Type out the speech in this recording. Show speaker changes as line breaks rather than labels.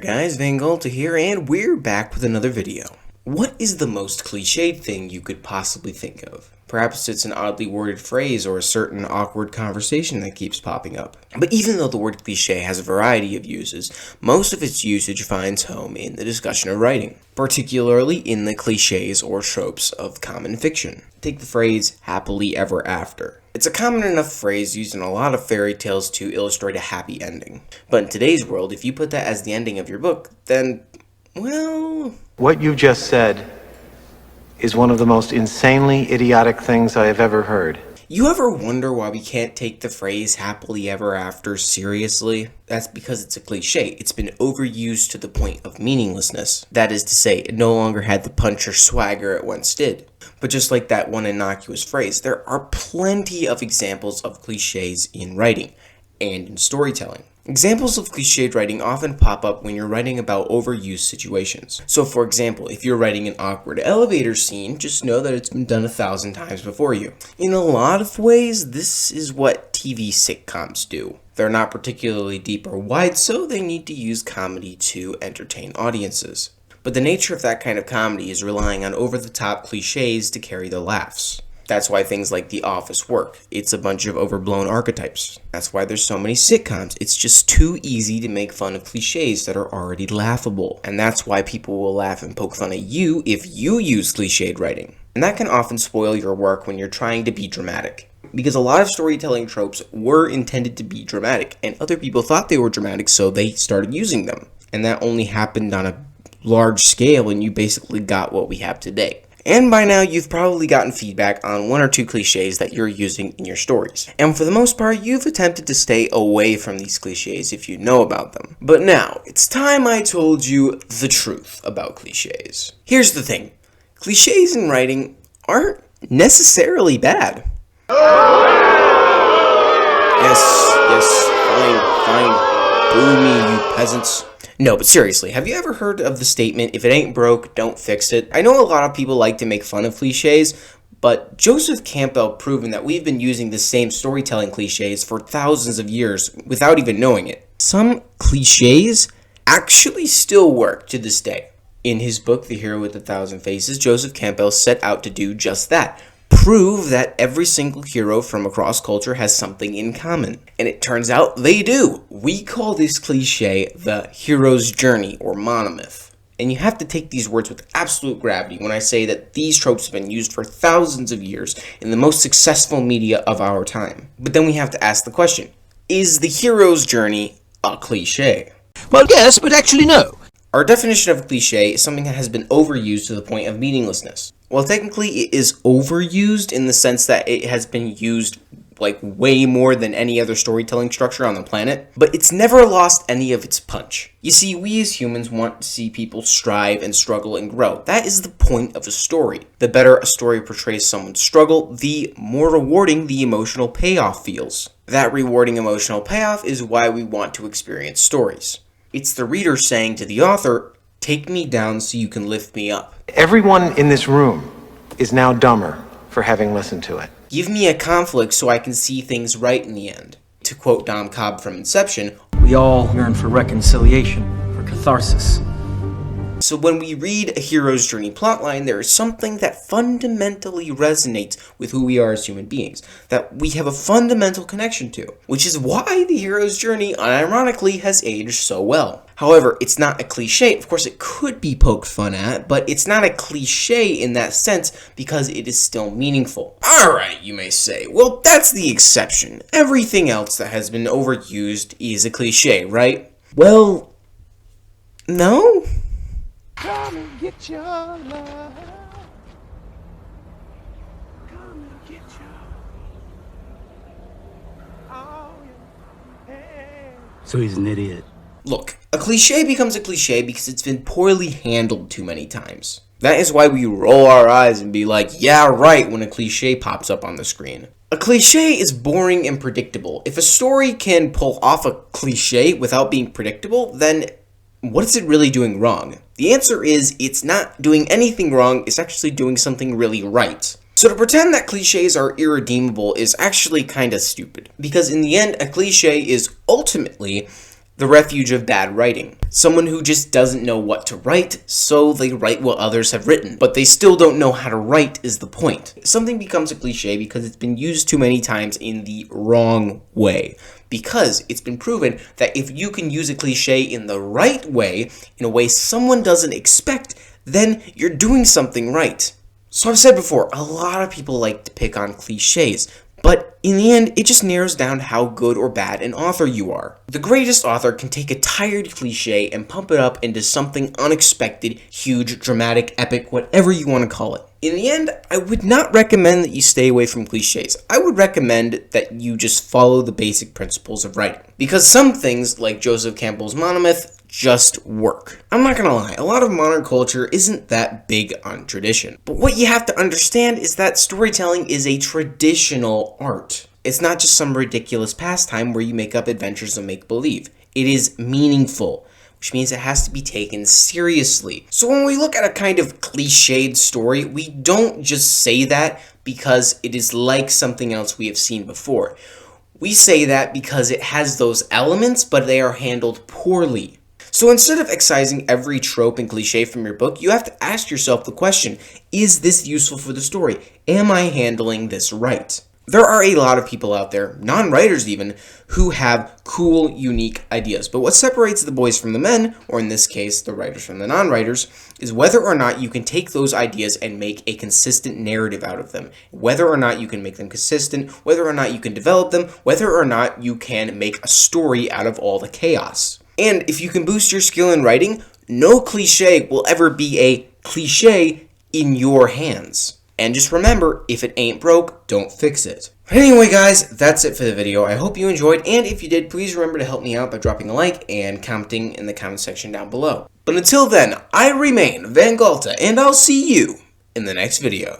guys, Van Galta here, and we're back with another video. What is the most cliched thing you could possibly think of? Perhaps it's an oddly worded phrase or a certain awkward conversation that keeps popping up. But even though the word cliche has a variety of uses, most of its usage finds home in the discussion of writing, particularly in the cliches or tropes of common fiction. Take the phrase, happily ever after. It's a common enough phrase used in a lot of fairy tales to illustrate a happy ending. But in today's world, if you put that as the ending of your book, then, well...
What you just said is one of the most insanely idiotic things I have ever heard.
You ever wonder why we can't take the phrase happily ever after seriously? That's because it's a cliche. It's been overused to the point of meaninglessness. That is to say, it no longer had the punch or swagger it once did. But just like that one innocuous phrase, there are plenty of examples of cliches in writing and in storytelling. Examples of cliched writing often pop up when you're writing about overused situations. So for example, if you're writing an awkward elevator scene, just know that it's been done 1,000 times before you. In a lot of ways, this is what TV sitcoms do. They're not particularly deep or wide, so they need to use comedy to entertain audiences. But the nature of that kind of comedy is relying on over-the-top cliches to carry the laughs. That's why things like The Office work. It's a bunch of overblown archetypes. That's why there's so many sitcoms. It's just too easy to make fun of cliches that are already laughable. And that's why people will laugh and poke fun at you if you use cliched writing. And that can often spoil your work when you're trying to be dramatic. Because a lot of storytelling tropes were intended to be dramatic, and other people thought they were dramatic, so they started using them. And that only happened on a large scale, and you basically got what we have today. And by now, you've probably gotten feedback on one or two cliches that you're using in your stories. And for the most part, you've attempted to stay away from these cliches if you know about them. But now, it's time I told you the truth about cliches. Here's the thing. Cliches in writing aren't necessarily bad. Yes, fine. Boo me, you peasants. No, but seriously, have you ever heard of the statement, if it ain't broke, don't fix it? I know a lot of people like to make fun of cliches, but Joseph Campbell proven that we've been using the same storytelling cliches for thousands of years without even knowing it. Some cliches actually still work to this day. In his book, The Hero with a Thousand Faces, Joseph Campbell set out to do just that. Prove that every single hero from across culture has something in common. And it turns out they do. We call this cliche the hero's journey or monomyth. And you have to take these words with absolute gravity when I say that these tropes have been used for thousands of years in the most successful media of our time. But then we have to ask the question, is the hero's journey a cliche?
Well, yes, but actually no.
Our definition of a cliche is something that has been overused to the point of meaninglessness. Well, technically it is overused in the sense that it has been used like way more than any other storytelling structure on the planet, but it's never lost any of its punch. You see, we as humans want to see people strive and struggle and grow. That is the point of a story. The better a story portrays someone's struggle, the more rewarding the emotional payoff feels. That rewarding emotional payoff is why we want to experience stories. It's the reader saying to the author, take me down so you can lift me up.
Everyone in this room is now dumber for having listened to it.
Give me a conflict so I can see things right in the end. To quote Dom Cobb from Inception,
We all yearn for reconciliation, for catharsis.
so when we read a hero's journey plotline, there is something that fundamentally resonates with who we are as human beings, that we have a fundamental connection to, which is why the hero's journey, unironically, has aged so well. However, it's not a cliche. Of course, it could be poked fun at, but it's not a cliche in that sense because it is still meaningful. Alright, you may say, well, that's the exception. Everything else that has been overused is a cliche, right? Well, no?
Come and get your love. Come and get
So he's an idiot.
Look, a cliche becomes a cliche because it's been poorly handled too many times. That is why we roll our eyes and be like, yeah, right, when a cliche pops up on the screen. A cliche is boring and predictable. If a story can pull off a cliche without being predictable, then what is it really doing wrong? The answer is, it's not doing anything wrong, it's actually doing something really right. So to pretend that cliches are irredeemable is actually kinda stupid. Because in the end, a cliche is ultimately The refuge of bad writing. Someone who just doesn't know what to write, so they write what others have written, but they still don't know how to write is the point. Something becomes a cliche because it's been used too many times in the wrong way. Because it's been proven that if you can use a cliche in the right way, in a way someone doesn't expect, then you're doing something right. So I've said before, a lot of people like to pick on cliches, but in the end, it just narrows down how good or bad an author you are. The greatest author can take a tired cliche and pump it up into something unexpected, huge, dramatic, epic, whatever you want to call it. In the end, I would not recommend that you stay away from cliches. I would recommend that you just follow the basic principles of writing. Because some things, like Joseph Campbell's monomyth, just work. I'm not gonna lie, a lot of modern culture isn't that big on tradition. But what you have to understand is that storytelling is a traditional art. It's not just some ridiculous pastime where you make up adventures of make-believe. It is meaningful, which means it has to be taken seriously. So when we look at a kind of cliched story, we don't just say that because it is like something else we have seen before. We say that because it has those elements, but they are handled poorly. So instead of excising every trope and cliche from your book, you have to ask yourself the question, is this useful for the story? Am I handling this right? There are a lot of people out there, non-writers even, who have cool, unique ideas. But what separates the boys from the men, or in this case, the writers from the non-writers, is whether or not you can take those ideas and make a consistent narrative out of them. Whether or not you can make them consistent, whether or not you can develop them, whether or not you can make a story out of all the chaos. And if you can boost your skill in writing, no cliche will ever be a cliche in your hands. And just remember, if it ain't broke, don't fix it. Anyway guys, that's it for the video. I hope you enjoyed, and if you did, please remember to help me out by dropping a like and commenting in the comment section down below. But until then, I remain Van Galta, and I'll see you in the next video.